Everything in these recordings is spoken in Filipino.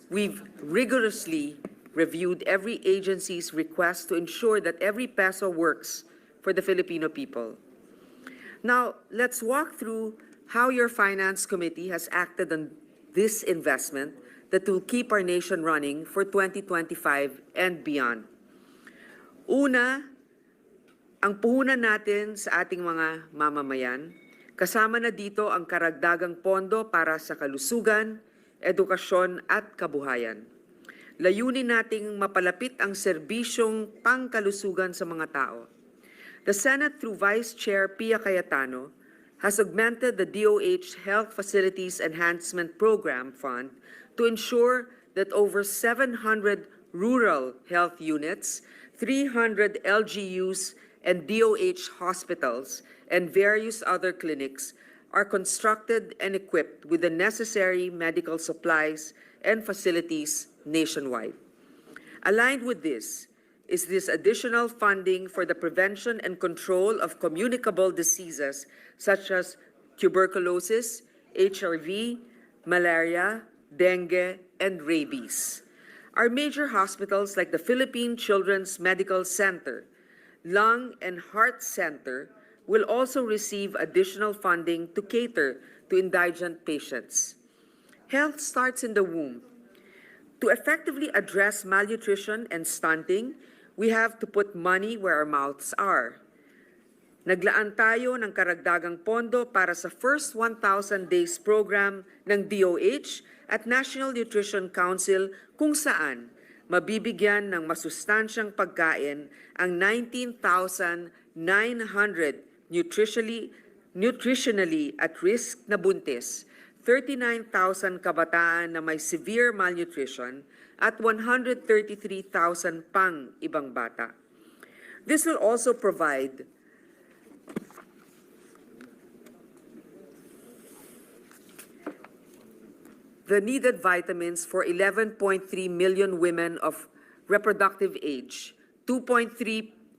We've rigorously reviewed every agency's request to ensure that every peso works for the Filipino people. Now, let's walk through how your Finance Committee has acted on this investment that will keep our nation running for 2025 and beyond. Una, ang puhunan natin sa ating mga mamamayan, kasama na dito ang karagdagang pondo para sa kalusugan, edukasyon at kabuhayan. Layunin nating mapalapit ang serbisyong pangkalusugan sa mga tao. The Senate, through Vice Chair Pia Cayetano, has augmented the DOH Health Facilities Enhancement Program Fund to ensure that over 700 rural health units, 300 LGUs, and DOH hospitals, and various other clinics are constructed and equipped with the necessary medical supplies and facilities nationwide. Aligned with this is this additional funding for the prevention and control of communicable diseases such as tuberculosis, HIV, malaria, dengue, and rabies. Our major hospitals like the Philippine Children's Medical Center, Lung and Heart Center will also receive additional funding to cater to indigent patients. Health starts in the womb. To effectively address malnutrition and stunting, we have to put money where our mouths are. Naglaan tayo ng karagdagang pondo para sa first 1,000 days program ng DOH at National Nutrition Council kung saan mabibigyan ng masustansyang pagkain ang 19,900 nutritionally at risk na buntis, 39,000 kabataan na may severe malnutrition, at 133,000 pang ibang bata. This will also provide the needed vitamins for 11.3 million women of reproductive age, 2.3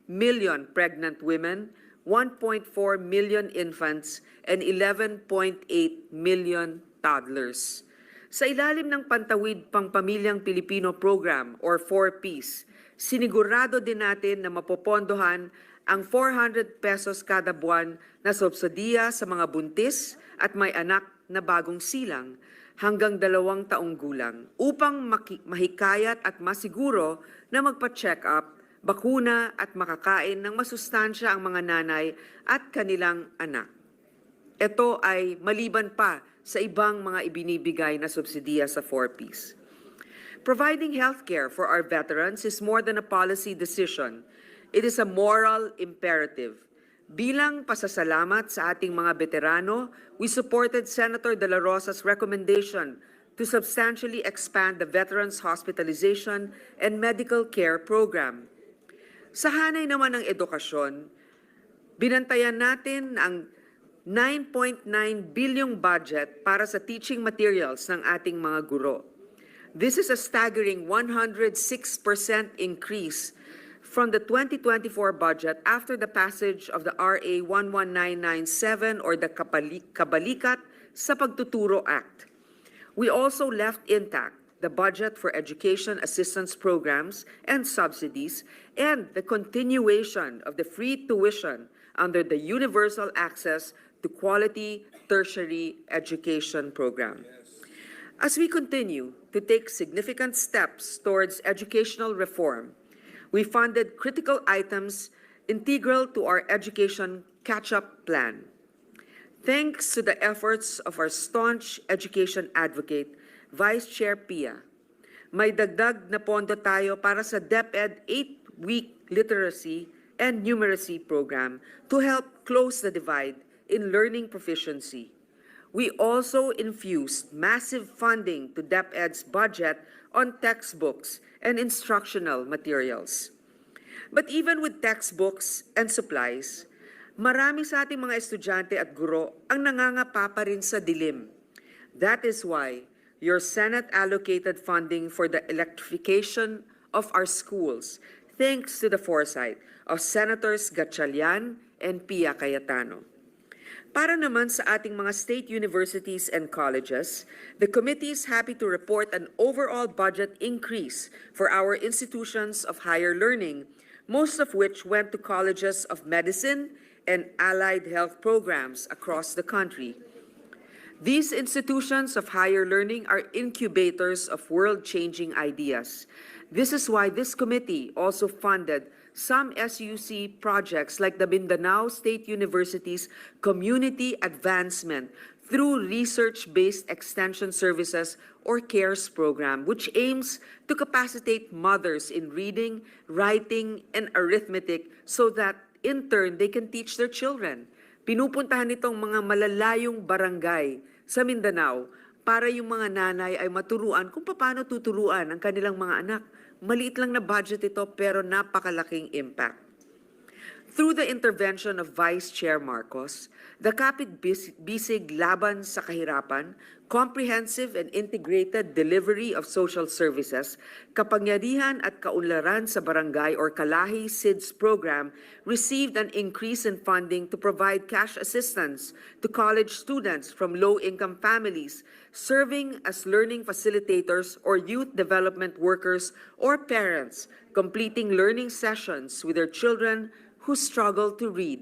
million pregnant women, 1.4 million infants, and 11.8 million toddlers. Sa ilalim ng Pantawid Pangpamilyang Pilipino Program or 4Ps, sinigurado din natin na mapopondohan ang 400 pesos kada buwan na subsidiya sa mga buntis at may anak na bagong silang hanggang 2 taong gulang upang mahikayat at masiguro na magpa-check up, bakuna at makakain ng masustansya ang mga nanay at kanilang anak. Ito ay maliban pa sa ibang mga ibinibigay na subsidiya sa 4Ps. Providing healthcare for our veterans is more than a policy decision. It is a moral imperative. Bilang pasasalamat sa ating mga veterano, we supported Senator De La Rosa's recommendation to substantially expand the Veterans Hospitalization and Medical Care Program. Sa hanay naman ng edukasyon, binantayan natin ang 9.9 bilyong budget para sa teaching materials ng ating mga guro. This is a staggering 106% increase from the 2024 budget after the passage of the RA 11997 or the Kabalikat sa Pagtuturo Act. We also left intact the budget for education assistance programs and subsidies and the continuation of the free tuition under the Universal Access to Quality Tertiary Education Program. As we continue to take significant steps towards educational reform, we funded critical items integral to our education catch-up plan. Thanks to the efforts of our staunch education advocate, Vice Chair Pia, may dagdag na pondo tayo para sa DepEd 8-week literacy and numeracy program to help close the divide in learning proficiency. We also infused massive funding to DepEd's budget on textbooks and instructional materials. But even with textbooks and supplies, marami sa ating mga estudyante at guro ang nangangapa pa rin sa dilim. That is why your Senate allocated funding for the electrification of our schools, thanks to the foresight of Senators Gatchalian and Pia Cayetano. Para naman sa ating mga state universities and colleges, the committee is happy to report an overall budget increase for our institutions of higher learning, most of which went to colleges of medicine and allied health programs across the country. These institutions of higher learning are incubators of world-changing ideas. This is why this committee also funded some SUC projects like the Mindanao State University's Community Advancement through Research-Based Extension Services or CARES program, which aims to capacitate mothers in reading, writing, and arithmetic so that in turn they can teach their children. Pinupuntahan itong mga malalayong barangay sa Mindanao para yung mga nanay ay maturuan kung paano tuturuan ang kanilang mga anak. Maliit lang na budget ito pero napakalaking impact. Through the intervention of Vice Chair Marcos, the Kapit-Bisig Laban sa Kahirapan, comprehensive and integrated delivery of social services, kapangyarihan at kaunlaran sa barangay or Kalahi SIDS program received an increase in funding to provide cash assistance to college students from low-income families, serving as learning facilitators or youth development workers or parents, completing learning sessions with their children who struggle to read.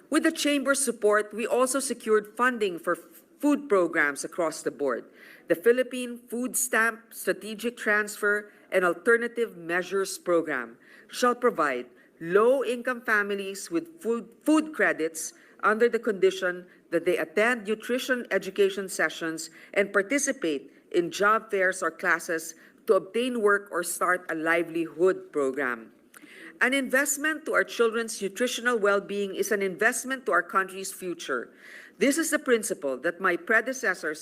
With the Chamber's support, we also secured funding for food programs across the board. The Philippine Food Stamp Strategic Transfer and Alternative Measures Program shall provide low-income families with food credits under the condition that they attend nutrition education sessions and participate in job fairs or classes to obtain work or start a livelihood program. An investment to our children's nutritional well-being is an investment to our country's future. This is the principle that my predecessor,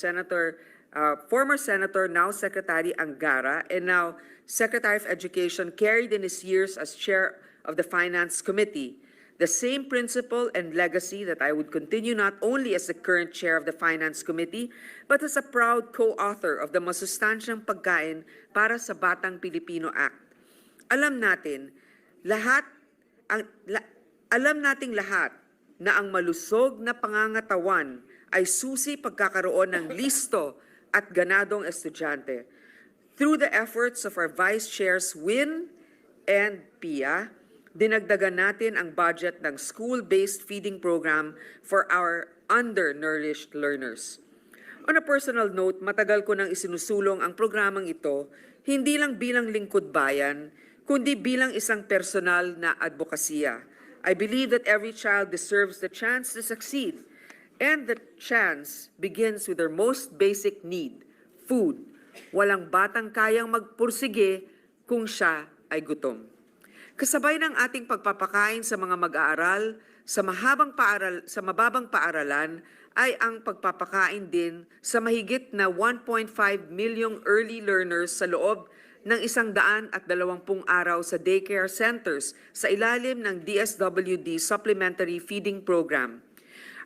former Senator, now Secretary Angara, and now Secretary of Education, carried in his years as Chair of the Finance Committee. The same principle and legacy that I would continue not only as the current Chair of the Finance Committee, but as a proud co-author of the Masustansyang Pagkain para sa Batang Pilipino Act. Alam nating lahat na ang malusog na pangangatawan ay susi pagkakaroon ng listo at ganadong estudyante. Through the efforts of our Vice Chairs Win and Pia, dinagdagan natin ang budget ng school-based feeding program for our undernourished learners. On a personal note, matagal ko nang isinusulong ang programang ito, hindi lang bilang lingkod bayan, kundi bilang isang personal na advokasya. I believe that every child deserves the chance to succeed, and the chance begins with their most basic need, food. Walang batang kayang magpursige kung siya ay gutom. Kasabay ng ating pagpapakain sa mga mag-aaral, sa mababang paaralan, ay ang pagpapakain din sa mahigit na 1.5 milyong early learners sa loob ng 120 araw sa daycare centers sa ilalim ng DSWD Supplementary Feeding Program.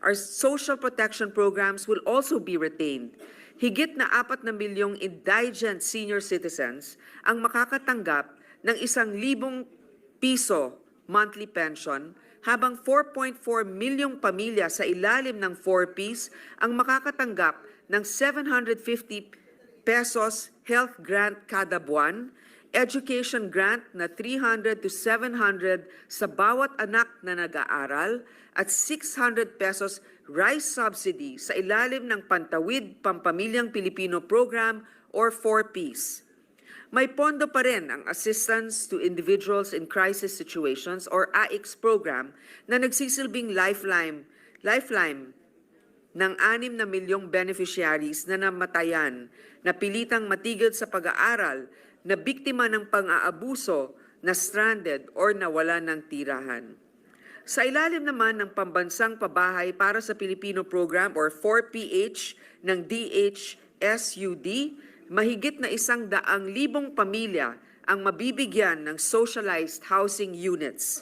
Our social protection programs will also be retained. Higit na 4 na milyong indigent senior citizens ang makakatanggap ng 1,000 piso monthly pension, habang 4.4 milyong pamilya sa ilalim ng 4Ps ang makakatanggap ng 750 pesos health grant kada buwan, education grant na 300 to 700 sa bawat anak na nag-aaral, at 600 pesos rice subsidy sa ilalim ng Pantawid Pampamilyang Pilipino Program or 4Ps. May pondo pa rin ang Assistance to Individuals in Crisis Situations or AICS program na nagsisilbing lifeline ng 6 na milyong beneficiaries na namatayan, na pilitang matigil sa pag-aaral, na biktima ng pang-aabuso, na stranded or nawala ng tirahan. Sa ilalim naman ng Pambansang Pabahay para sa Pilipino Program or 4PH ng DHSUD, mahigit na 100,000 pamilya ang mabibigyan ng socialized housing units.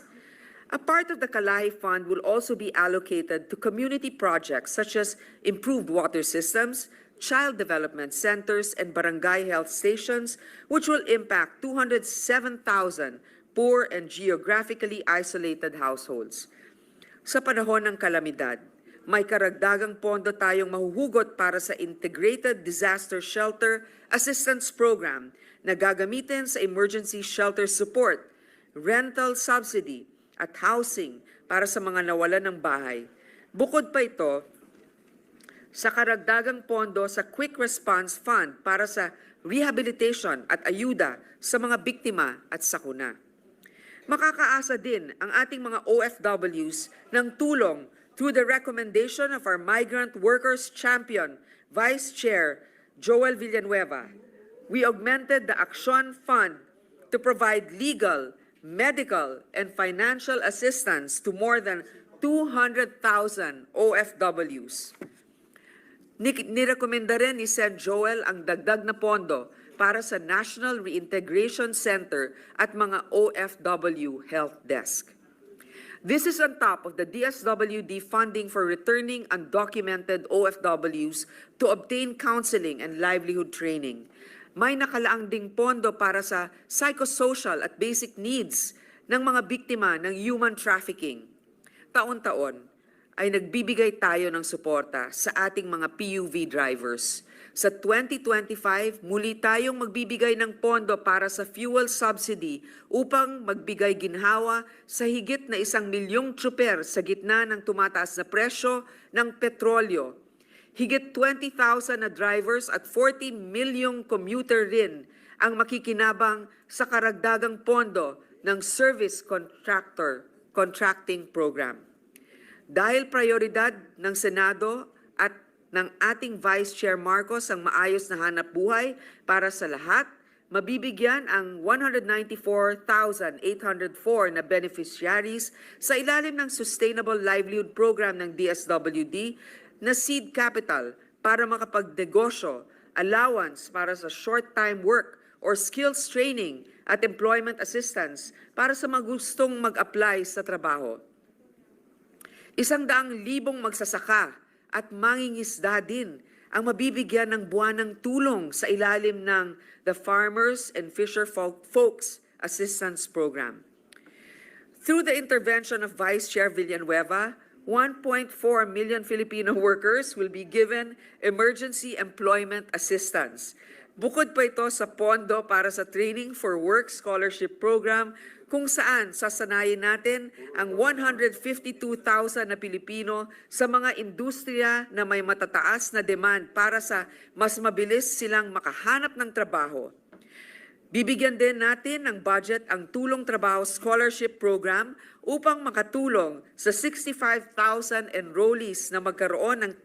A part of the Kalahi Fund will also be allocated to community projects such as improved water systems, child development centers, and barangay health stations, which will impact 207,000 poor and geographically isolated households. Sa panahon ng kalamidad, may karagdagang pondo tayong mahuhugot para sa Integrated Disaster Shelter Assistance Program na gagamitin sa emergency shelter support, rental subsidy at housing para sa mga nawalan ng bahay. Bukod pa ito, sa karagdagang pondo sa Quick Response Fund para sa rehabilitation at ayuda sa mga biktima at sakuna. Makakaasa din ang ating mga OFWs ng tulong through the recommendation of our Migrant Workers Champion, Vice Chair Joel Villanueva. We augmented the Action Fund to provide legal, medical, and financial assistance to more than 200,000 OFWs. Nirekomenda rin ni Sen. Joel ang dagdag na pondo para sa National Reintegration Center at mga OFW Health Desk. This is on top of the DSWD funding for returning undocumented OFWs to obtain counseling and livelihood training. May nakalaang ding pondo para sa psychosocial at basic needs ng mga biktima ng human trafficking. Taon-taon ay nagbibigay tayo ng suporta sa ating mga PUV drivers. Sa 2025, muli tayong magbibigay ng pondo para sa fuel subsidy upang magbigay ginhawa sa higit na 1 milyong tsuper sa gitna ng tumataas na presyo ng petrolyo. Higit 20,000 na drivers at 40 milyong commuter rin ang makikinabang sa karagdagang pondo ng Service Contracting Program. Dahil prioridad ng Senado at ng ating Vice Chair Marcos ang maayos na hanap buhay para sa lahat, mabibigyan ang 194,804 na beneficiaries sa ilalim ng Sustainable Livelihood Program ng DSWD na seed capital para makapagnegosyo, allowance para sa short-time work or skills training at employment assistance para sa mga gustong mag-apply sa trabaho. 100,000 magsasaka at mangingisda din ang mabibigyan ng buwanang tulong sa ilalim ng the Farmers and Fisher Folks Assistance Program. Through the intervention of Vice Chair Villanueva, 1.4 million Filipino workers will be given emergency employment assistance. Bukod pa ito sa pondo para sa Training for Work Scholarship Program kung saan sasanayin natin ang 152,000 na Pilipino sa mga industriya na may matataas na demand para sa mas mabilis silang makahanap ng trabaho. Bibigyan din natin ng budget ang Tulong Trabaho Scholarship Program upang makatulong sa 65,000 enrollees na magkaroon ng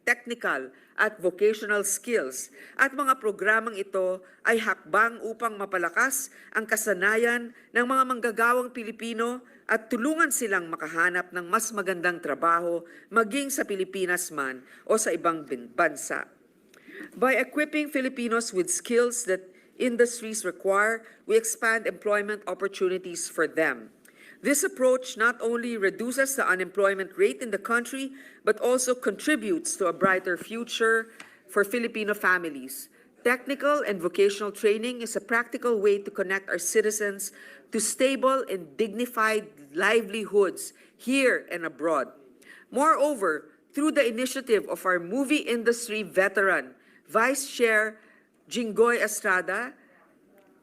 technical at vocational skills, at mga programang ito ay hakbang upang mapalakas ang kasanayan ng mga manggagawang Pilipino at tulungan silang makahanap ng mas magandang trabaho maging sa Pilipinas man o sa ibang bansa. By equipping Filipinos with skills that industries require, we expand employment opportunities for them. This approach not only reduces the unemployment rate in the country, but also contributes to a brighter future for Filipino families. Technical and vocational training is a practical way to connect our citizens to stable and dignified livelihoods here and abroad. Moreover, through the initiative of our movie industry veteran, Vice Chair Jinggoy Estrada,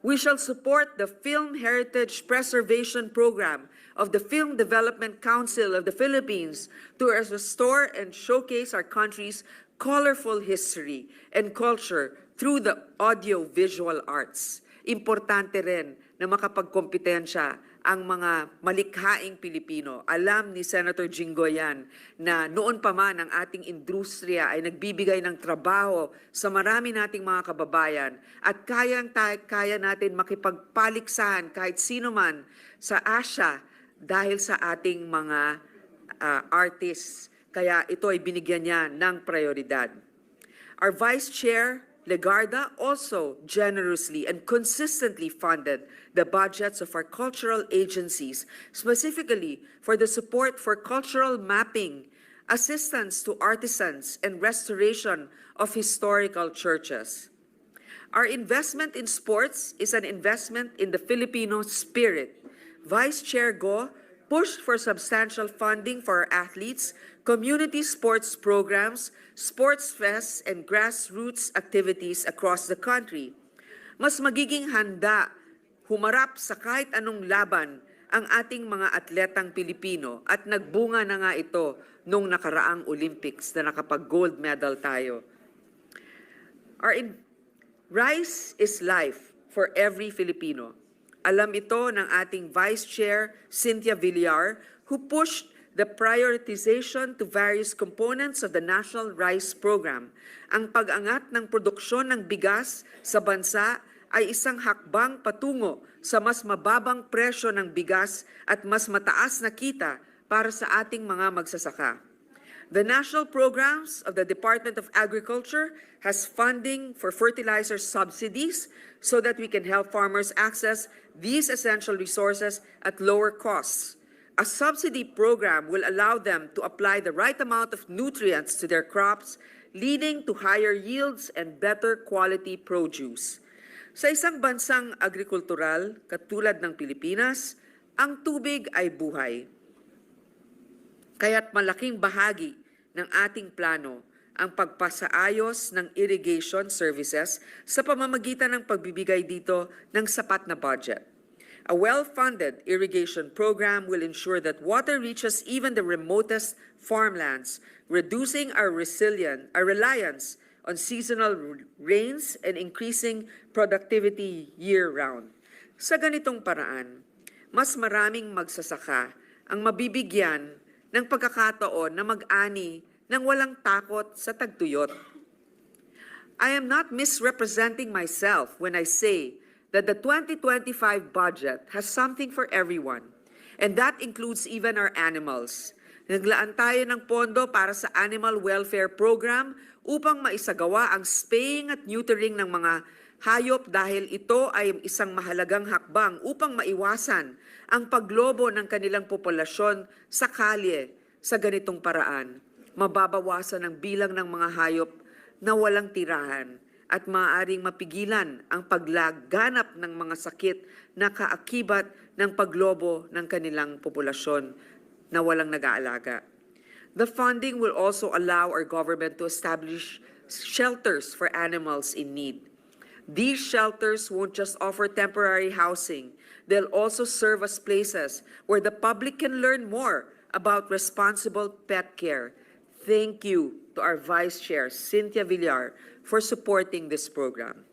we shall support the Film Heritage Preservation Program of the Film Development Council of the Philippines to restore and showcase our country's colorful history and culture through the audio-visual arts. Importante rin na makapagkompetensya ang mga malikhaing Pilipino. Alam ni Senator Jinggoy yan na noon pa man ang ating industriya ay nagbibigay ng trabaho sa marami nating mga kababayan at kaya natin makipagpaliksahan kahit sino man sa Asia dahil sa ating mga artists. Kaya ito ay binigyan niya ng prioridad. Our Vice Chair Legarda also generously and consistently funded the budgets of our cultural agencies, specifically for the support for cultural mapping, assistance to artisans, and restoration of historical churches. Our investment in sports is an investment in the Filipino spirit. Vice Chair Go pushed for substantial funding for our athletes, community sports programs, sports fests, and grassroots activities across the country. Mas magiging handa humarap sa kahit anong laban ang ating mga atletang Pilipino at nagbunga na nga ito nung nakaraang Olympics na nakapag-gold medal tayo. Rice is life for every Filipino. Alam ito ng ating Vice Chair, Cynthia Villar, who pushed the prioritization to various components of the National Rice Program. Ang pag-angat ng produksyon ng bigas sa bansa ay isang hakbang patungo sa mas mababang presyo ng bigas at mas mataas na kita para sa ating mga magsasaka. The national programs of the Department of Agriculture has funding for fertilizer subsidies so that we can help farmers access these essential resources at lower costs. A subsidy program will allow them to apply the right amount of nutrients to their crops, leading to higher yields and better quality produce. Sa isang bansang agrikultural katulad ng Pilipinas, ang tubig ay buhay. Kaya't malaking bahagi ng ating plano ang pagpasaayos ng irrigation services sa pamamagitan ng pagbibigay dito ng sapat na budget. A well-funded irrigation program will ensure that water reaches even the remotest farmlands, reducing our reliance on seasonal rains and increasing productivity year-round. Sa ganitong paraan, mas maraming magsasaka ang mabibigyan ng pagkakataon na mag-ani ng walang takot sa tagtuyot. I am not misrepresenting myself when I say that the 2025 budget has something for everyone, and that includes even our animals. Naglaan tayo ng pondo para sa Animal Welfare Program upang maisagawa ang spaying at neutering ng mga hayop dahil ito ay isang mahalagang hakbang upang maiwasan ang paglobo ng kanilang populasyon sa kalye sa ganitong paraan. Mababawasan ang bilang ng mga hayop na walang tirahan at maaaring mapigilan ang paglaganap ng mga sakit na kaakibat ng paglobo ng kanilang populasyon na walang nag-aalaga. The funding will also allow our government to establish shelters for animals in need. These shelters won't just offer temporary housing. They'll also serve as places where the public can learn more about responsible pet care. Thank you to our Vice Chair, Cynthia Villar, for supporting this program.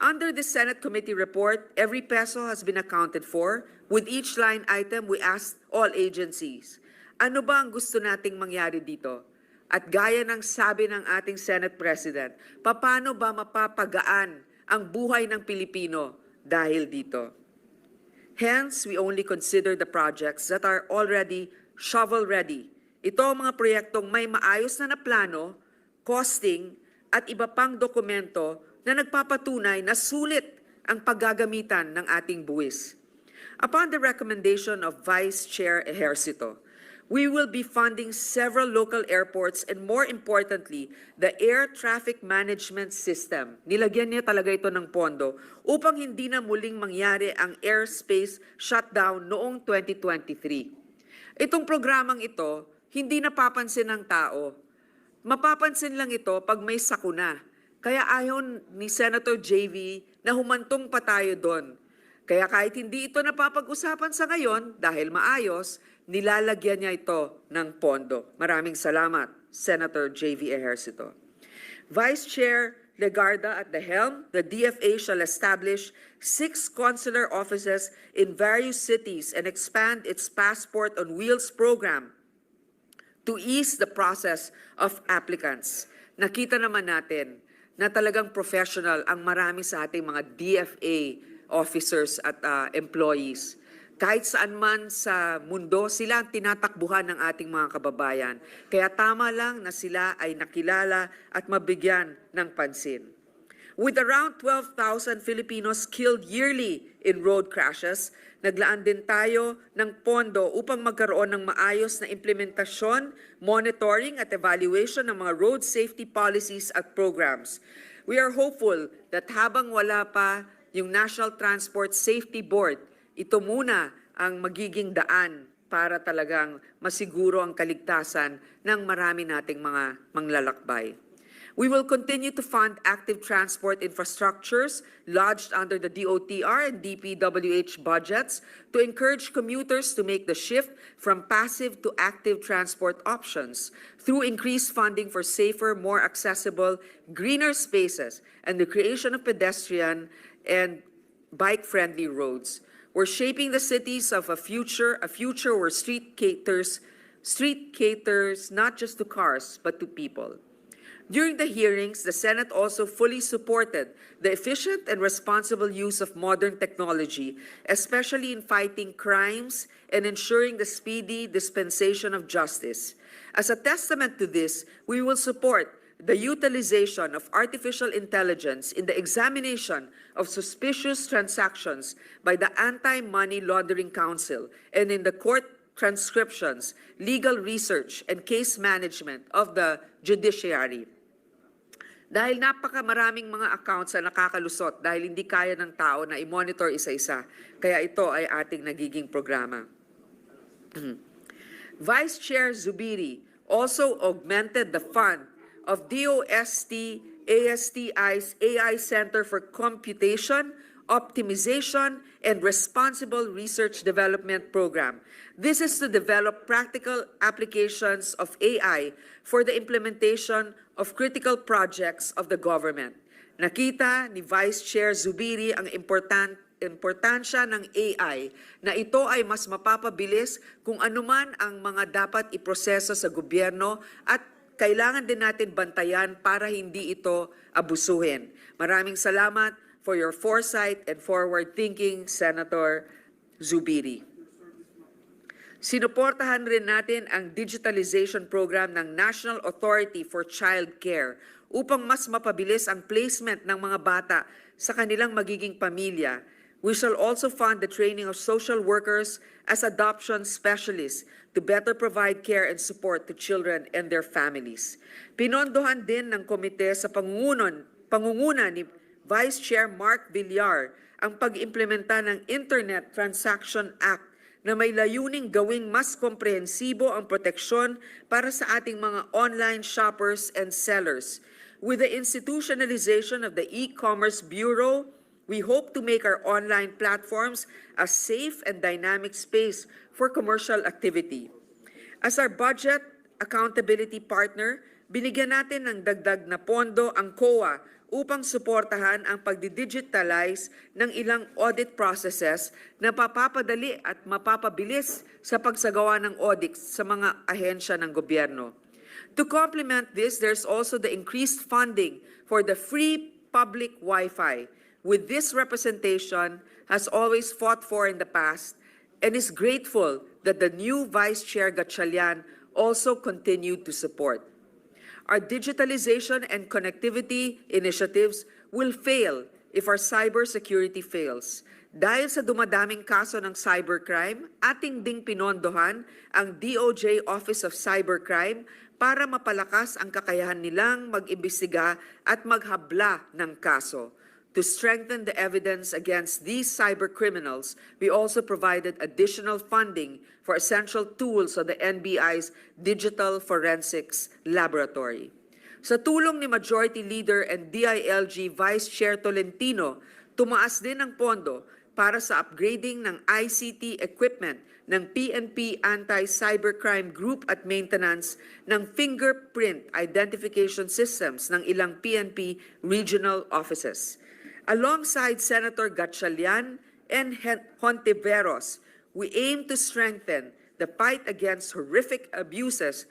Under the Senate Committee report, every peso has been accounted for. With each line item, we asked all agencies, ano ba ang gusto nating mangyari dito? At gaya ng sabi ng ating Senate President, paano ba mapapagaan ang buhay ng Pilipino dahil dito? Hence, we only consider the projects that are already shovel-ready. Ito ang mga proyektong may maayos na plano, costing, at iba pang dokumento na nagpapatunay na sulit ang paggagamitan ng ating buwis. Upon the recommendation of Vice Chair Ejercito, we will be funding several local airports and more importantly, the air traffic management system. Nilagyan niya talaga ito ng pondo upang hindi na muling mangyari ang airspace shutdown noong 2023. Itong programang ito, hindi napapansin ng tao. Mapapansin lang ito pag may sakuna. Kaya ayaw ni Senator JV na humantong pa tayo doon. Kaya kahit hindi ito napapag-usapan sa ngayon, dahil maayos, nilalagyan niya ito ng pondo. Maraming salamat, Senator JV Ejercito. Vice Chair Legarda at the helm, the DFA shall establish 6 consular offices in various cities and expand its Passport on Wheels program to ease the process of applicants. Nakita naman natin na talagang professional ang marami sa ating mga DFA officers at employees. Kahit saan man sa mundo, sila ang tinatakbuhan ng ating mga kababayan. Kaya tama lang na sila ay nakilala at mabigyan ng pansin. With around 12,000 Filipinos killed yearly in road crashes, naglaan din tayo ng pondo upang magkaroon ng maayos na implementasyon, monitoring at evaluation ng mga road safety policies at programs. We are hopeful that habang wala pa yung National Transport Safety Board, ito muna ang magiging daan para talagang masiguro ang kaligtasan ng marami nating mga manglalakbay. We will continue to fund active transport infrastructures lodged under the DOTR and DPWH budgets to encourage commuters to make the shift from passive to active transport options through increased funding for safer, more accessible, greener spaces and the creation of pedestrian and bike-friendly roads. We're shaping the cities of a future where street caters not just to cars, but to people. During the hearings, the Senate also fully supported the efficient and responsible use of modern technology, especially in fighting crimes and ensuring the speedy dispensation of justice. As a testament to this, we will support the utilization of artificial intelligence in the examination of suspicious transactions by the Anti-Money Laundering Council and in the court transcriptions, legal research, and case management of the judiciary. Dahil napakamaraming mga accounts na nakakalusot dahil hindi kaya ng tao na i-monitor isa-isa. Kaya ito ay ating nagiging programa. Vice Chair Zubiri also augmented the fund of DOST ASTI's AI Center for Computation, Optimization, and Responsible Research Development Program. This is to develop practical applications of AI for the implementation of critical projects of the government. Nakita ni Vice Chair Zubiri ang importansya ng AI na ito ay mas mapapabilis kung anuman ang mga dapat iproseso sa gobyerno at kailangan din natin bantayan para hindi ito abusuhin. Maraming salamat for your foresight and forward thinking, Senator Zubiri. Sinuportahan rin natin ang digitalization program ng National Authority for Child Care upang mas mapabilis ang placement ng mga bata sa kanilang magiging pamilya. We shall also fund the training of social workers as adoption specialists to better provide care and support to children and their families. Pinondohan din ng komite sa pangunguna ni Vice Chair Mark Villar ang pag-implementa ng Internet Transaction Act na may layuning gawing mas komprehensibo ang proteksyon para sa ating mga online shoppers and sellers. With the institutionalization of the E-Commerce Bureau, we hope to make our online platforms a safe and dynamic space for commercial activity. As our budget accountability partner, binigyan natin ng dagdag na pondo ang COA upang suportahan ang pagdidigitalize ng ilang audit processes na mapapadali at mapapabilis sa pagsagawa ng audits sa mga ahensya ng gobyerno. To complement this, there's also the increased funding for the free public Wi-Fi, with this representation has always fought for in the past and is grateful that the new Vice Chair Gatchalian also continued to support. Our digitalization and connectivity initiatives will fail if our cybersecurity fails. Dahil sa dumadaming kaso ng cybercrime, ating ding pinondohan ang DOJ Office of Cybercrime para mapalakas ang kakayahan nilang mag-imbestiga at maghabla ng kaso. To strengthen the evidence against these cybercriminals, we also provided additional funding for essential tools of the NBI's Digital Forensics Laboratory. Sa tulong ni Majority Leader and DILG Vice Chair Tolentino, tumaas din ang pondo para sa upgrading ng ICT equipment ng PNP Anti-Cybercrime Group at maintenance ng fingerprint identification systems ng ilang PNP regional offices. Alongside Senator Gatchalian and Hontiveros, we aim to strengthen the fight against horrific abuses,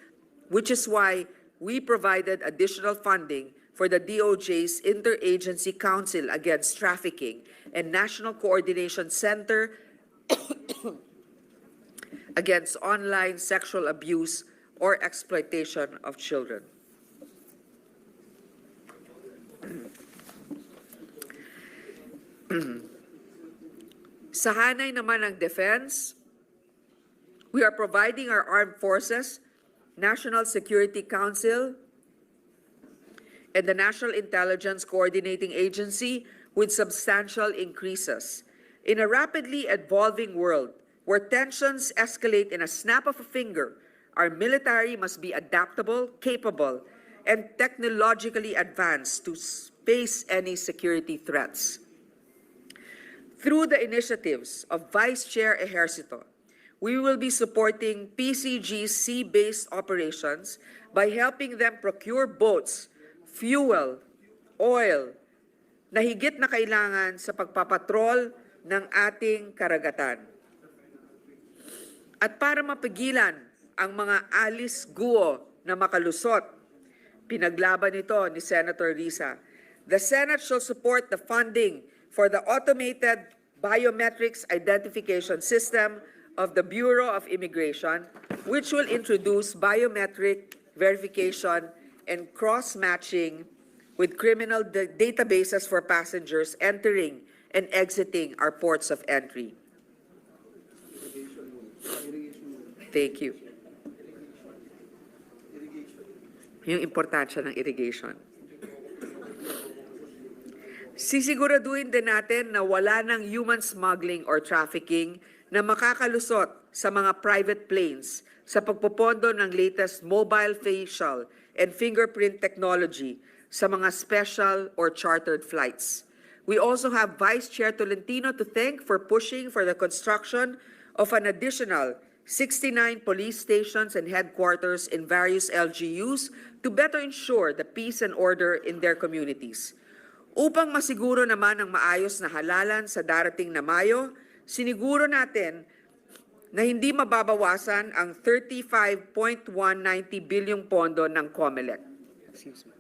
which is why we provided additional funding for the DOJ's Interagency Council Against Trafficking and National Coordination Center against online sexual abuse or exploitation of children. Sa hanay naman ng defense, we are providing our armed forces, National Security Council, and the National Intelligence Coordinating Agency with substantial increases. In a rapidly evolving world, Where tensions escalate in a snap of a finger, our military must be adaptable, capable, and technologically advanced to face any security threats. Through the initiatives of Vice Chair Ejercito, we will be supporting PCG's sea-based operations by helping them procure boats, fuel, oil, na higit na kailangan sa pagpapatrol ng ating karagatan. At para mapigilan ang mga alis-guo na makalusot, pinaglaban ito ni Senator Risa, the Senate shall support the funding for the automated biometrics identification system of the Bureau of Immigration, which will introduce biometric verification and cross-matching with criminal databases for passengers entering and exiting our ports of entry. Thank you. Yung importansya ng irrigation. Sisiguraduhin din natin na wala ng human smuggling or trafficking na makakalusot sa mga private planes sa pagpopondo ng latest mobile facial and fingerprint technology sa mga special or chartered flights. We also have Vice Chair Tolentino to thank for pushing for the construction of an additional 69 police stations and headquarters in various LGUs to better ensure the peace and order in their communities. Upang masiguro naman ang maayos na halalan sa darating na Mayo, siniguro natin na hindi mababawasan ang 35.190 bilyong pondo ng COMELEC. Excuse me.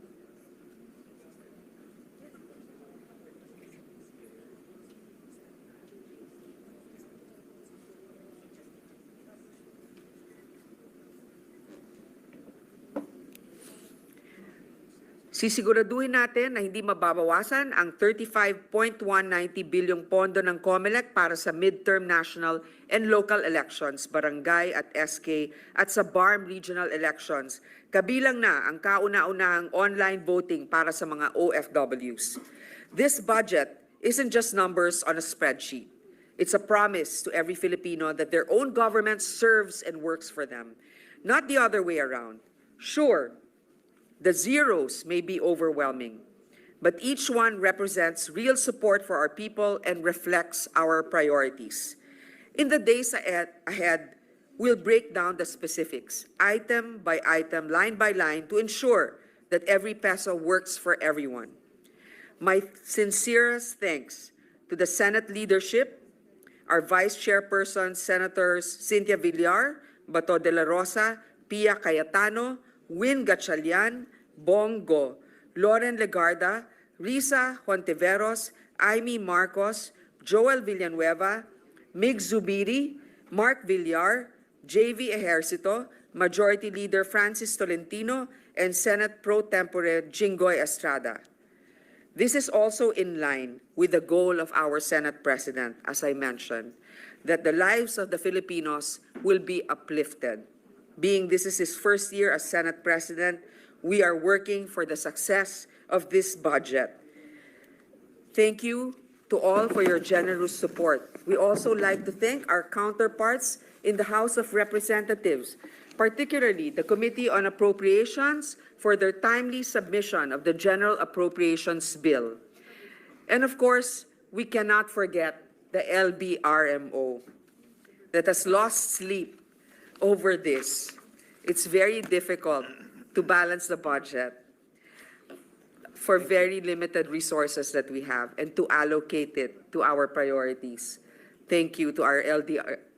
Sisiguraduhin natin na hindi mababawasan ang 35.190 bilyong pondo ng COMELEC para sa midterm national and local elections, barangay at SK at sa BARM regional elections, kabilang na ang kauna-unahang online voting para sa mga OFWs. This budget isn't just numbers on a spreadsheet. It's a promise to every Filipino that their own government serves and works for them, not the other way around. Sure, the zeros may be overwhelming, but each one represents real support for our people and reflects our priorities. In the days ahead, we'll break down the specifics, item by item, line by line, to ensure that every peso works for everyone. My sincerest thanks to the Senate leadership, our Vice Chairpersons, Senators Cynthia Villar, Bato de la Rosa, Pia Cayetano, Win Gatchalian, Bongo, Loren Legarda, Risa Hontiveros, Amy Marcos, Joel Villanueva, Mig Zubiri, Mark Villar, JV Ejercito, Majority Leader Francis Tolentino, and Senate Pro Tempore Jinggoy Estrada. This is also in line with the goal of our Senate President, as I mentioned, that the lives of the Filipinos will be uplifted. Being this is his first year as Senate President, we are working for the success of this budget. Thank you to all for your generous support. We also like to thank our counterparts in the House of Representatives, particularly the Committee on Appropriations, for their timely submission of the General Appropriations Bill. And of course, we cannot forget the LBRMO that has lost sleep over this. It's very difficult to balance the budget for very limited resources that we have and to allocate it to our priorities. Thank you to our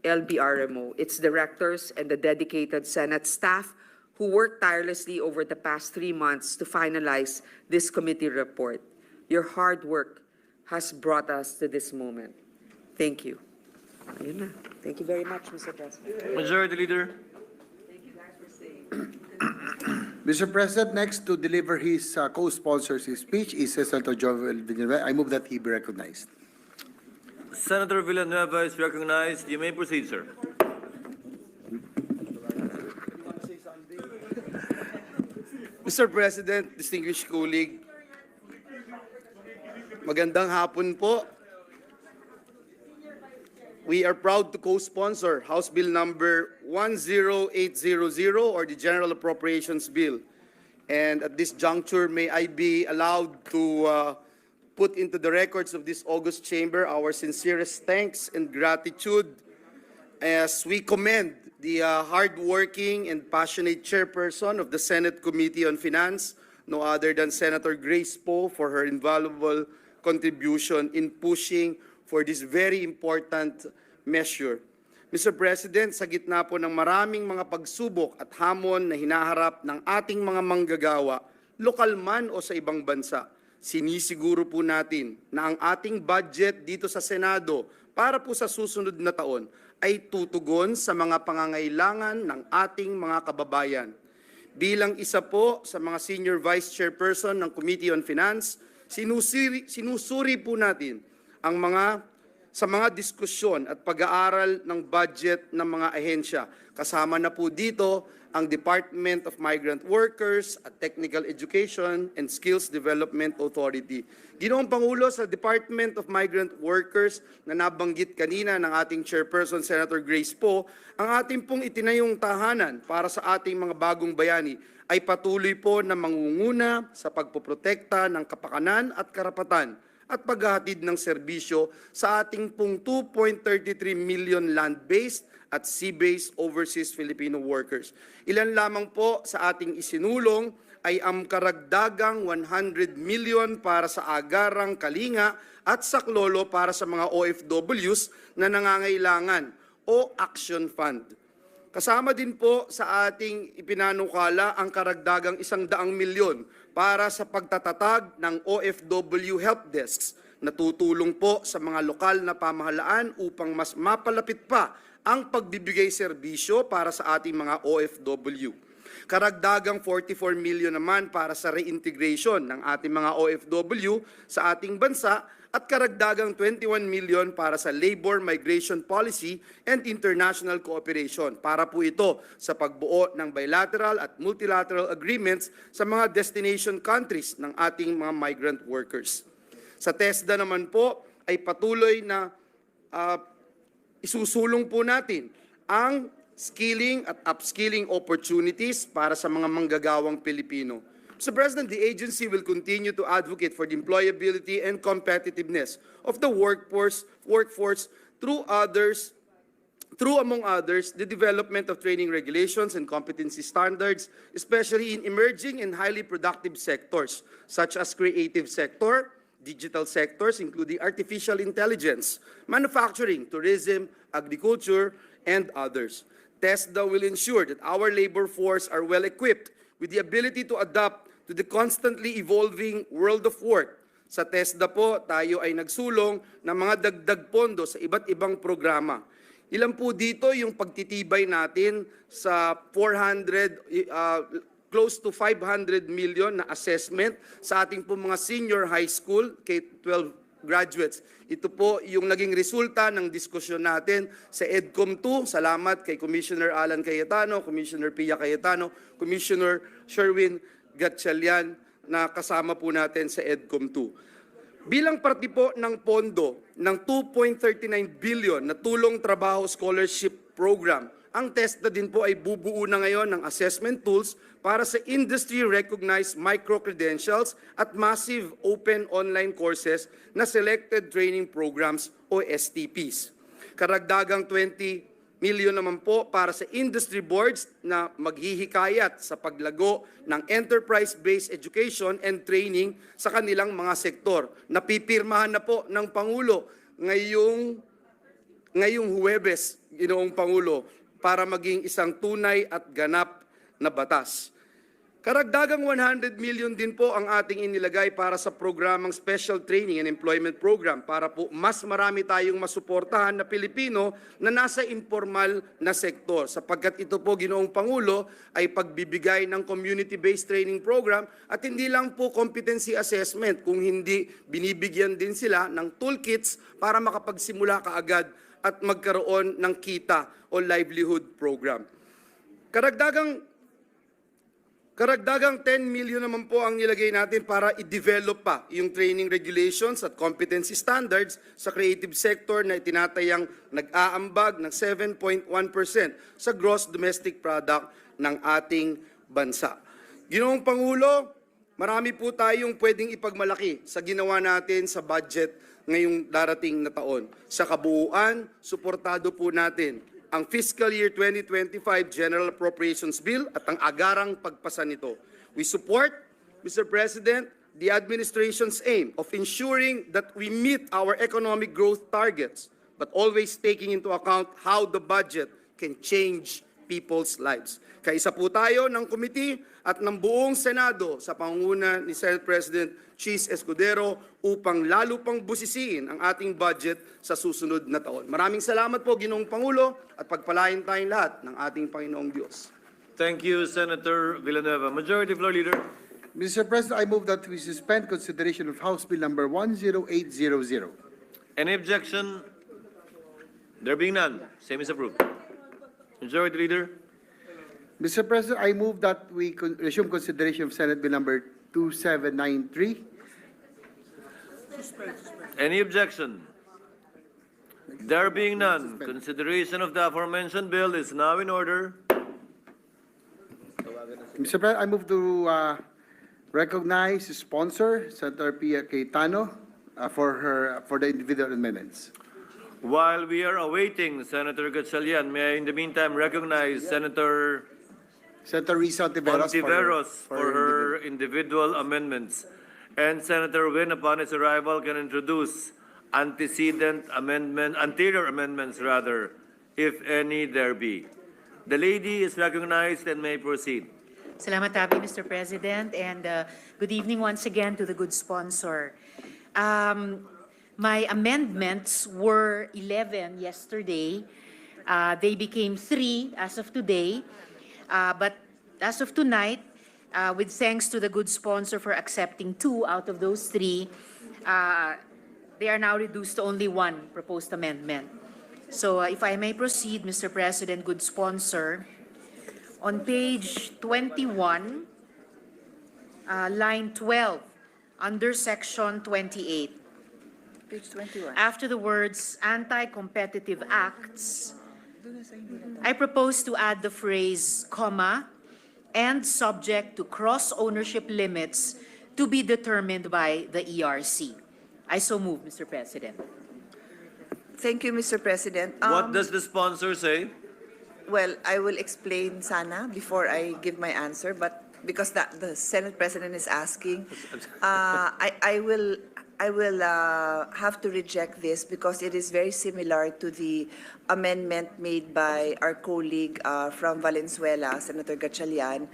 LBRMO, its directors, and the dedicated Senate staff who worked tirelessly over the past 3 months to finalize this committee report. Your hard work has brought us to this moment. Thank you. Ayun na. Thank you very much, Mr. President. Majority Leader. Thank you guys for staying. Mr. President, next to deliver his co-sponsors his speech is Senator Joel Villanueva. I move that he be recognized. Senator Villanueva is recognized. You may proceed, sir. Mr. President, distinguished colleague, magandang hapon po. we are proud to co-sponsor House Bill number 10800, or the General Appropriations Bill. And at this juncture, may I be allowed to put into the records of this august chamber our sincerest thanks and gratitude as we commend the hardworking and passionate chairperson of the Senate Committee on Finance, no other than Senator Grace Poe, for her invaluable contribution in pushing for this very important measure. Mr. President, sa gitna po ng maraming mga pagsubok at hamon na hinaharap ng ating mga manggagawa, lokal man o sa ibang bansa, sinisiguro po natin na ang ating budget dito sa Senado para po sa susunod na taon ay tutugon sa mga pangangailangan ng ating mga kababayan. Bilang isa po sa mga Senior Vice Chairperson ng Committee on Finance, sinusuri po natin ang sa mga diskusyon at pag-aaral ng budget ng mga ahensya. Kasama na po dito ang Department of Migrant Workers at Technical Education and Skills Development Authority. Ginoong Pangulo, sa Department of Migrant Workers na nabanggit kanina ng ating Chairperson Senator Grace Poe, ang ating pong itinayong tahanan para sa ating mga bagong bayani ay patuloy po na mangunguna sa pagpoprotekta ng kapakanan at karapatan at paghahatid ng serbisyo sa ating pong 2.33 million land-based at sea-based overseas Filipino workers. Ilan lamang po sa ating isinulong ay ang karagdagang 100 million para sa agarang kalinga at saklolo para sa mga OFWs na nangangailangan o Action Fund. Kasama din po sa ating ipinanukala ang karagdagang 100 milyon para sa pagtatatag ng OFW help desks na tutulong po sa mga lokal na pamahalaan upang mas mapalapit pa ang pagbibigay serbisyo para sa ating mga OFW. Karagdagang 44 million naman para sa reintegration ng ating mga OFW sa ating bansa at karagdagang 21 million para sa labor migration policy and international cooperation. Para po ito sa pagbuo ng bilateral at multilateral agreements sa mga destination countries ng ating mga migrant workers. Sa TESDA naman po ay patuloy na isusulong po natin ang skilling at upskilling opportunities para sa mga manggagawang Pilipino. Mr. President, the agency will continue to advocate for the employability and competitiveness of the workforce through among others, the development of training regulations and competency standards, especially in emerging and highly productive sectors, such as creative sector, digital sectors, including artificial intelligence, manufacturing, tourism, agriculture, and others. TESDA will ensure that our labor force are well equipped with the ability to adapt to the constantly evolving world of work. Sa TESDA po, tayo ay nagsulong ng mga dagdag pondo sa iba't ibang programa. Ilan po dito yung pagtitibay natin sa close to 500 million na assessment sa ating po mga senior high school, K-12 graduates. Ito po yung naging resulta ng diskusyon natin sa EDCOM 2. Salamat kay Commissioner Alan Cayetano, Commissioner Pia Cayetano, Commissioner Sherwin Gatchalian na kasama po natin sa EDCOM 2. Bilang parte po ng pondo ng 2.39 billion na tulong trabaho scholarship program, ang TESDA din po ay bubuo na ngayon ng assessment tools para sa industry-recognized micro-credentials at massive open online courses na selected training programs o STPs. Karagdagang 20 million naman po para sa industry boards na maghihikayat sa paglago ng enterprise-based education and training sa kanilang mga sektor. Napipirmahan na po ng Pangulo ngayong Huwebes, Ginoong Pangulo, para maging isang tunay at ganap na batas. Karagdagang 100 million din po ang ating inilagay para sa programang Special Training and Employment Program para po mas marami tayong masuportahan na Pilipino na nasa informal na sektor. Sapagkat ito po, Ginoong Pangulo, ay pagbibigay ng community-based training program at hindi lang po competency assessment, kung hindi binibigyan din sila ng toolkits para makapagsimula kaagad at magkaroon ng kita o livelihood program. Karagdagang Karagdagang 10 million naman po ang nilagay natin para i-develop pa yung training regulations at competency standards sa creative sector na itinatayang nag-aambag ng 7.1% sa gross domestic product ng ating bansa. Ginoong Pangulo, marami po tayong pwedeng ipagmalaki sa ginawa natin sa budget ngayong darating na taon. Sa kabuuan, suportado po natin ang Fiscal Year 2025 General Appropriations Bill at ang agarang pagpasa nito. We support, Mr. President, the administration's aim of ensuring that we meet our economic growth targets, but always taking into account how the budget can change people's lives. Kaisa po tayo ng committee at ng buong Senado sa pangunguna ni Senate President Cheese Escudero upang lalo pang busisiin ang ating budget sa susunod na taon. Maraming salamat po, Ginoong Pangulo, at pagpalain tayong lahat ng ating Panginoong Diyos. Thank you, Senator Villanueva. Majority Floor Leader. Mr. President, I move that we suspend consideration of House Bill number 10800. Any objection? There being none, same is approved. Majority Leader. Mr. President, I move that we resume consideration of Senate Bill number 2793. Any objection? There being none, consideration of the aforementioned bill is now in order. Mr. President, I move to recognize the sponsor, Senator Pia Cayetano, for the individual amendments. While we are awaiting Senator Gatchalian, may I in the meantime recognize Senator Risa Ontiveros for her individual amendments. And Senator Win, upon his arrival, can introduce anterior amendments rather, if any there be. The lady is recognized and may proceed. Salamat Happy, Mr. President, and good evening once again to the good sponsor. My amendments were 11 yesterday. They became 3 as of today. But as of tonight, with thanks to the good sponsor for accepting 2 out of those 3, they are now reduced to only 1 proposed amendment. So if I may proceed, Mr. President, good sponsor, on page 21, line 12, under section 28, Page 21. after the words anti-competitive acts, I propose to add the phrase, comma, and subject to cross-ownership limits to be determined by the ERC. I so move, Mr. President. Thank you, Mr. President. What does the sponsor say? Well, I will explain sana before I give my answer, but because the Senate President is asking, I will have to reject this because it is very similar to the amendment made by our colleague from Valenzuela, Senator Gatchalian.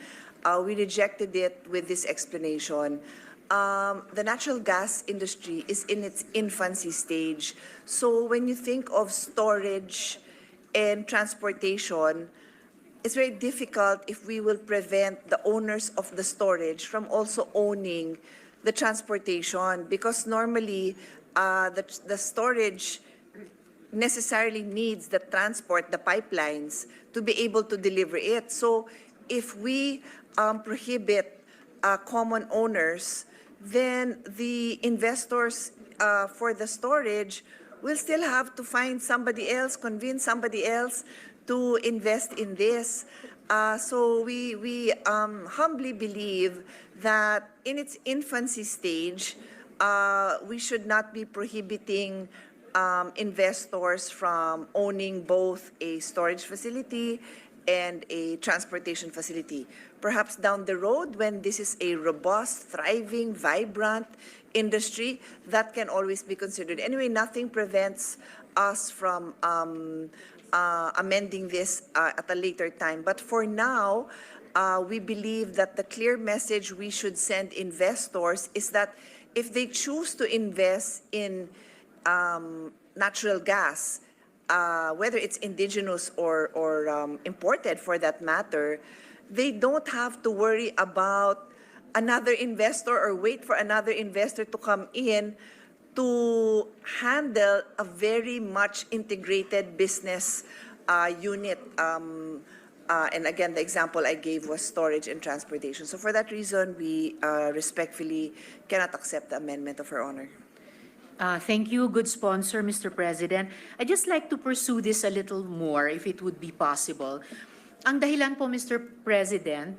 We rejected it with this explanation. The natural gas industry is in its infancy stage. So when you think of storage and transportation, it's very difficult if we will prevent the owners of the storage from also owning the transportation, because normally the storage necessarily needs the transport, the pipelines, to be able to deliver it. So if we prohibit common owners, then the investors for the storage will still have to find somebody else, convince somebody else to invest in this. So we humbly believe that in its infancy stage, we should not be prohibiting investors from owning both a storage facility and a transportation facility. Perhaps down the road, when this is a robust, thriving, vibrant industry, that can always be considered. Anyway, nothing prevents us from amending this at a later time. But for now, we believe that the clear message we should send investors is that if they choose to invest in natural gas, whether it's indigenous or imported for that matter, they don't have to worry about another investor or wait for another investor to come in to handle a very much integrated business unit And again, the example I gave was storage and transportation. So for that reason, we respectfully cannot accept the amendment of Her Honor. Thank you, good sponsor, Mr. President. I'd just like to pursue this a little more, if it would be possible. Ang dahilan po, Mr. President,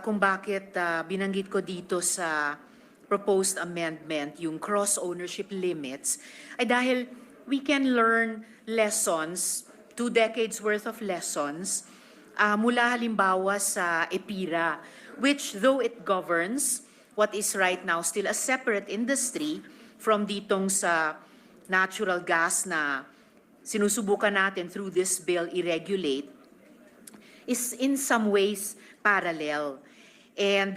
kung bakit binanggit ko dito sa proposed amendment, yung cross-ownership limits, ay dahil we can learn lessons, 2 decades worth of lessons, mula halimbawa sa EPIRA, which though it governs what is right now still a separate industry from ditong sa natural gas na sinusubukan natin through this bill i-regulate, is in some ways parallel. And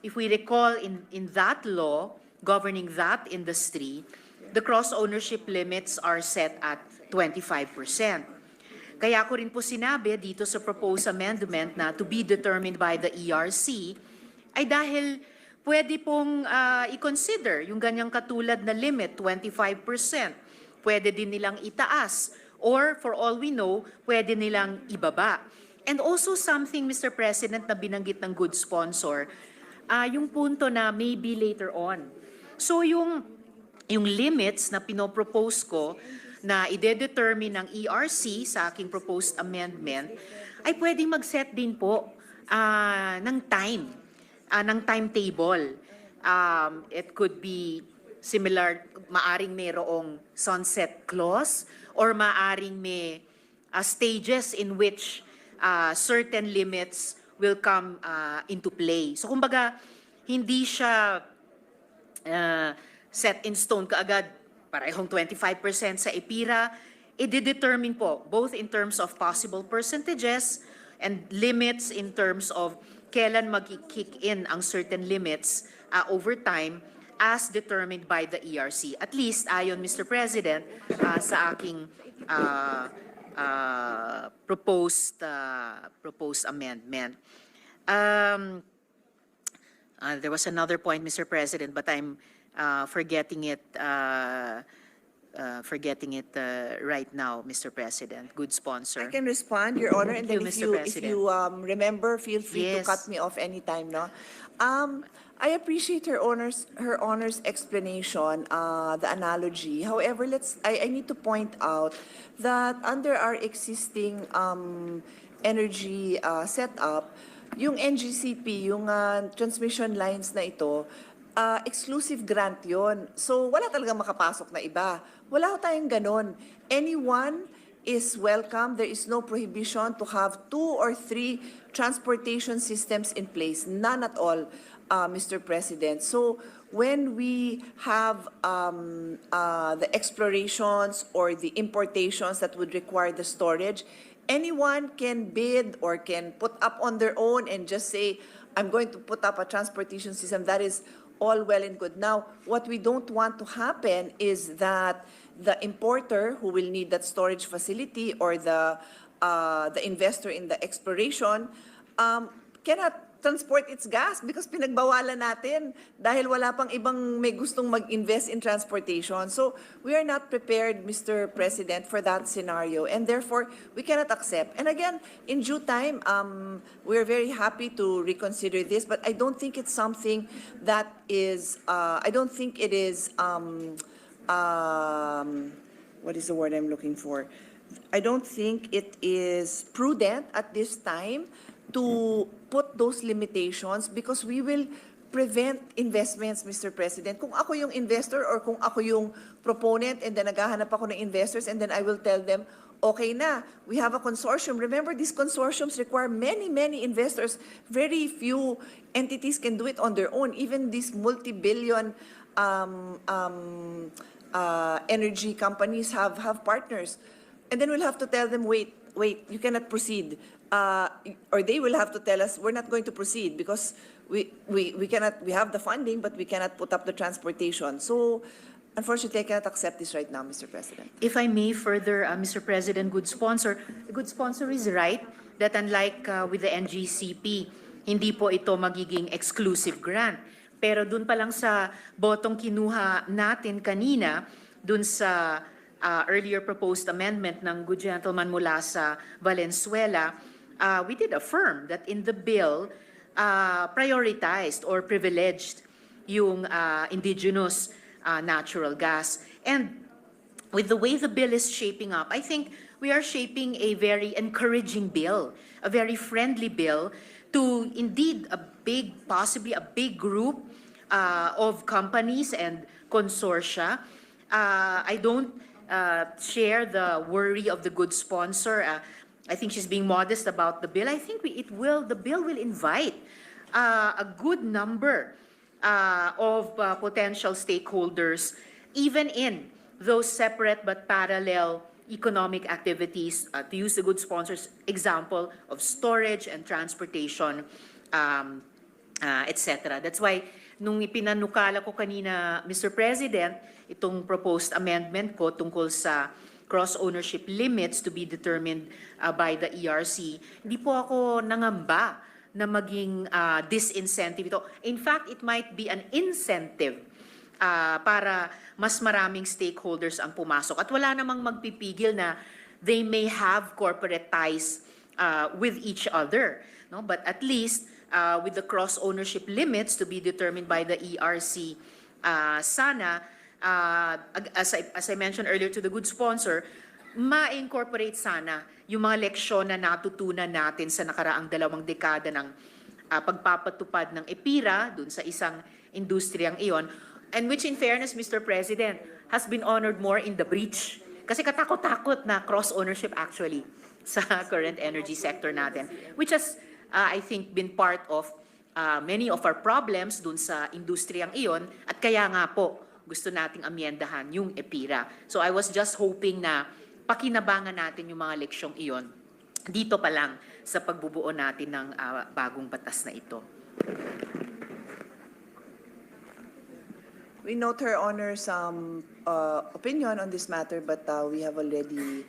if we recall in that law governing that industry, the cross-ownership limits are set at 25%. Kaya ko rin po sinabi dito sa proposed amendment na to be determined by the ERC ay dahil pwede pong i-consider yung ganyang katulad na limit, 25%. Pwede din nilang itaas or for all we know, pwede nilang ibaba. And also something, Mr. President, na binanggit ng good sponsor, yung punto na maybe later on. So yung limits na pinopropose ko na ide-determine ng ERC sa aking proposed amendment ay pwedeng mag-set din po ng time, ng timetable. It could be similar, maaring mayroong sunset clause or maaring may stages in which certain limits will come into play. So kumbaga, hindi siya set in stone kaagad, parehong 25% sa EPIRA, i-determine po both in terms of possible percentages and limits in terms of kailan mag-kick in ang certain limits over time as determined by the ERC. At least, ayon Mr. President, sa aking proposed amendment. There was another point, Mr. President, but I'm forgetting it right now, Mr. President. Good sponsor. I can respond, Your Honor, and Thank then you, if Mr. you remember, feel free to Yes. cut me off anytime, no? I appreciate Her Honor's explanation, the analogy. However, I need to point out that under our existing energy setup, yung NGCP, yung transmission lines na ito, exclusive grant yon. So wala talagang makapasok na iba. Wala ho tayong ganon. Anyone is welcome. There is no prohibition to have 2 or 3 transportation systems in place. None at all, Mr. President. So when we have the explorations or the importations that would require the storage, anyone can bid or can put up on their own and just say, I'm going to put up a transportation system. That is all well and good. Now, what we don't want to happen is that the importer who will need that storage facility or the investor in the exploration cannot transport its gas because pinagbawalan natin dahil wala pang ibang may gustong mag-invest in transportation. So we are not prepared, Mr. President, for that scenario, and therefore we cannot accept. And again, in due time, we are very happy to reconsider this, but I don't think it's something that is, I don't think it is, what is the word I'm looking for? I don't think it is prudent at this time to put those limitations because we will prevent investments, Mr. President. Kung ako yung investor or kung ako yung proponent and then naghahanap ako ng investors and then I will tell them, okay na, we have a consortium. Remember, these consortiums require many, many investors. Very few entities can do it on their own. Even these multi-billion energy companies have partners. And then we'll have to tell them, wait, you cannot proceed. Or they will have to tell us, we're not going to proceed because we have the funding, but we cannot put up the transportation. So, unfortunately, I cannot accept this right now, Mr. President. If I may further, Mr. President, good sponsor, the good sponsor is right that unlike with the NGCP, hindi po ito magiging exclusive grant. Pero dun pa lang sa botong kinuha natin kanina, dun sa earlier proposed amendment ng good gentleman mula sa Valenzuela, we did affirm that in the bill, prioritized or privileged yung indigenous natural gas. And with the way the bill is shaping up, I think we are shaping a very encouraging bill, a very friendly bill to indeed possibly a big group of companies and consortia. I don't share the worry of the good sponsor. I think she's being modest about the bill. I think the bill will invite a good number of potential stakeholders, even in those separate but parallel economic activities, to use the good sponsors example of storage and transportation, etc. That's why nung ipinanukala ko kanina, Mr. President, itong proposed amendment ko tungkol sa cross-ownership limits to be determined by the ERC, hindi po ako nangamba na maging disincentive ito. In fact, it might be an incentive para mas maraming stakeholders ang pumasok. At wala namang magpipigil na they may have corporate ties with each other. No? But at least with the cross-ownership limits to be determined by the ERC, sana, as I mentioned earlier to the good sponsor, ma-incorporate sana yung mga leksyon na natutunan natin sa nakaraang 2 dekada ng pagpapatupad ng EPIRA dun sa isang industriyang iyon, and which in fairness, Mr. President, has been honored more in the breach. Kasi katakot-takot na cross-ownership actually sa current energy sector natin, which has, I think, been part of many of our problems dun sa industriyang iyon, at kaya nga po, gusto nating amyendahan yung EPIRA. So I was just hoping na pakinabangan natin yung mga leksyong iyon dito pa lang sa pagbubuo natin ng bagong batas na ito. We note Her Honor's opinion on this matter, but we have already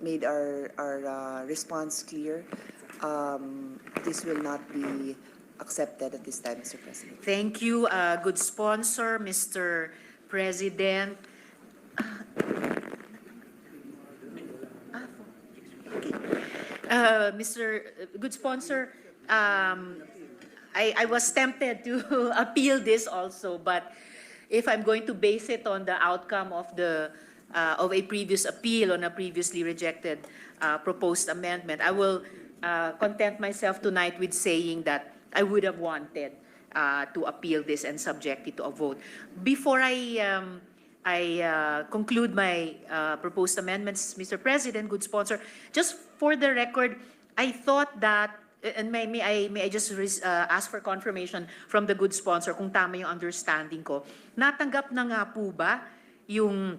made our response clear. This will not be accepted at this time, Mr. President. Thank you, good sponsor, Mr. President. Mr. Good Sponsor, I was tempted to appeal this also, but if I'm going to base it on the outcome of a previous appeal on a previously rejected proposed amendment, I will content myself tonight with saying that I would have wanted to appeal this and subject it to a vote. Before I conclude my proposed amendments, Mr. President, good sponsor, just for the record, I thought that, and may I just ask for confirmation from the good sponsor kung tama yung understanding ko, natanggap na nga po ba yung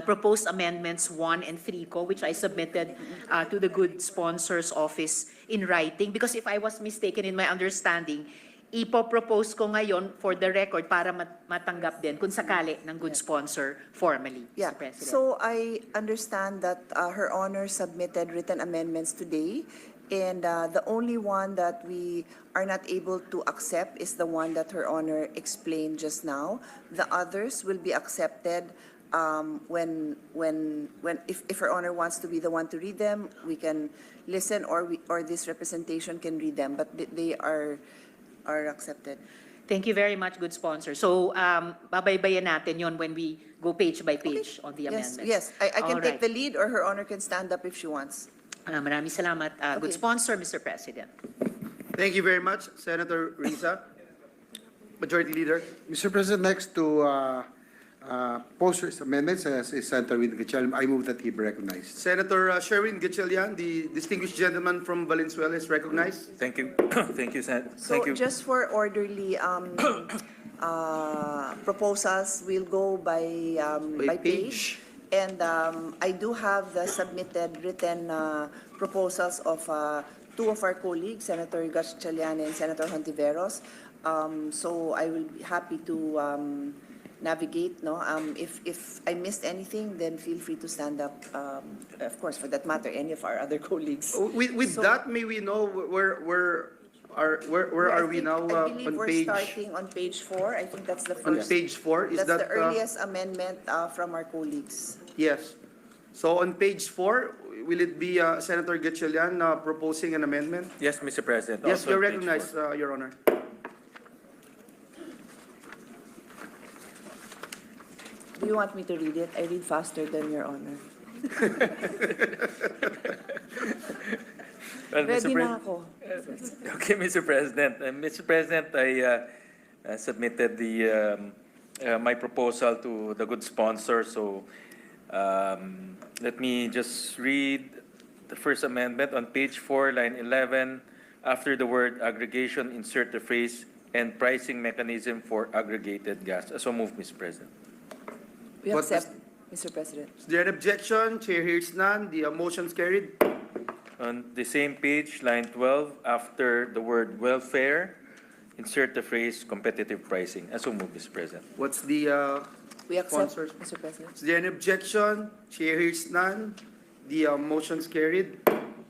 proposed amendments 1 and 3 ko, which I submitted to the good sponsor's office in writing? Because if I was mistaken in my understanding, ipopropose ko ngayon for the record para matanggap din kung sakali ng good sponsor formally, Yeah. Mr. President. So I understand that Her Honor submitted written amendments today, and the only one that we are not able to accept is the one that Her Honor explained just now. The others will be accepted if Her Honor wants to be the one to read them, we can listen, or this representation can read them, but they are accepted. Thank you very much, good sponsor. So, babaybayan natin yon when we go page by page on the Yes, amendments. yes. I can All take right. the lead, or Her Honor can stand up if she wants. Maraming salamat, good Okay. sponsor, Mr. President. Thank you very much, Senator Risa. Majority Leader. Mr. President, next to Poster's amendments, is Senator Win Gatchalian. I move that he be recognized. Senator Sherwin Gatchalian, the distinguished gentleman from Valenzuela, is recognized. Thank you. Thank you, Sen. So Thank you. just for orderly proposals, we'll go by page. And I do have the submitted written proposals of 2 of our colleagues, Senator Gatchalian and Senator Hontiveros. So I will be happy to navigate. No, if I missed anything, then feel free to stand up. Of course, for that matter, any of our other colleagues. With So- that, may we know where are we now I believe on we're page? starting on page 4. I think that's the On first. page 4, is That's that the earliest amendment from our colleagues. yes? So on page 4, will it be Senator Gatchalian proposing an amendment? Yes, Mr. President. Yes, Also you're on page recognized, 4. Your Honor. Do you want me to read it? I read faster than Your Honor. Well, Mr. Ready Pre- na ako. Okay, Mr. President. Mr. President, I submitted my proposal to the good sponsor. So let me just read the first amendment on page 4, line 11. After the word aggregation, insert the phrase "and pricing mechanism for aggregated gas." So move, Mr. President. We What accept, Mr. President. Is there an objection? Chair hears none. The motion's carried. On the same page, line 12, after the word welfare, insert the phrase competitive pricing. So move, Mr. President. What's the We accept, sponsors? Mr. President. Is there an objection? Chair hears none. The motion's carried.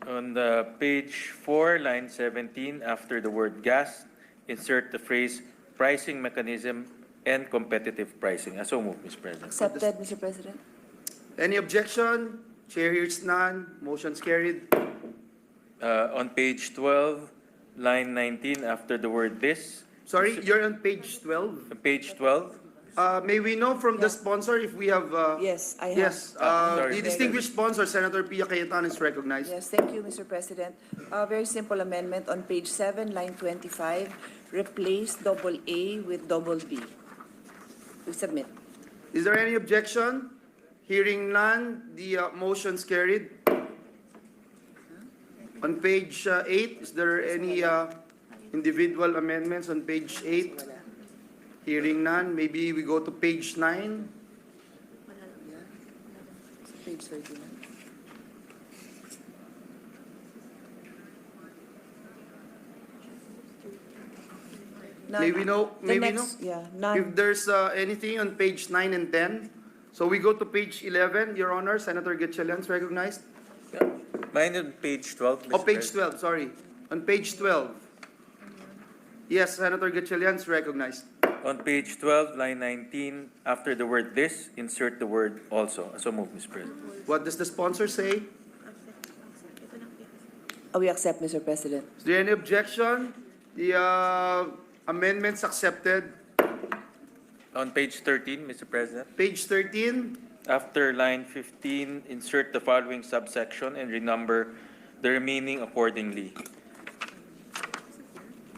On the page 4, line 17, after the word gas, insert the phrase pricing mechanism and competitive pricing. So move, Mr. President. Accepted, Mr. President. Any objection? Chair hears none. Motion's carried. On page 12, line 19, after the word this. Sorry, you're on page 12. Page 12, May we know from the sponsor if we have... Yes, I have. Yes, sorry. the distinguished sponsor, Senator Pia Cayetano, is recognized. Yes, thank you, Mr. President. Very simple amendment on page 7, line 25, replace double A with double B. We submit. Is there any objection? Hearing none, the motion's carried. On page 8, is there any individual amendments on page 8? Hearing none, maybe we go to page 9. Page 39. May we know? The May we next, know? yeah, none. If there's anything on page 9 and 10. So we go to page 11, Your Honor. Senator Gatchalian's recognized. mine on page 12, Mr. Oh, page President. 12, sorry. On page 12. Yes, Senator Gatchalian's recognized. On page 12, line 19, after the word this, insert the word also. So move, Mr. President. What does the sponsor say? We accept, Mr. President. Is there any objection? The amendments accepted. On page 13, Mr. President, Page 13, after line 15, insert the following subsection and renumber the remaining accordingly.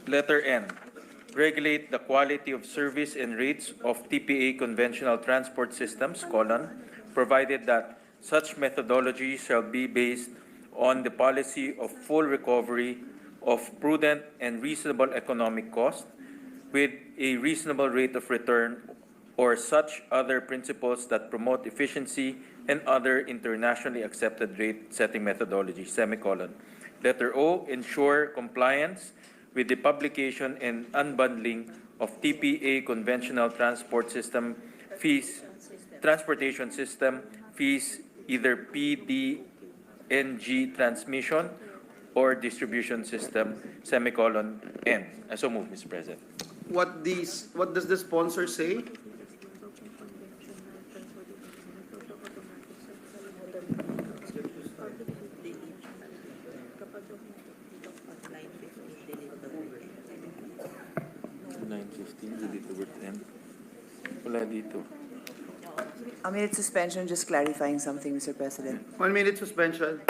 Letter N, regulate the quality of service and rates of TPA conventional transport systems, provided that such methodology shall be based on the policy of full recovery of prudent and reasonable economic cost with a reasonable rate of return or such other principles that promote efficiency and other internationally accepted rate-setting methodology, Letter O, ensure compliance with the publication and unbundling of TPA conventional transportation system fees, either PDNG transmission or distribution system, N. So move, Mr. President. what does the sponsor say? Delete the word N. Wala dito. A minute suspension, just clarifying something, Mr. President. 1 minute suspension.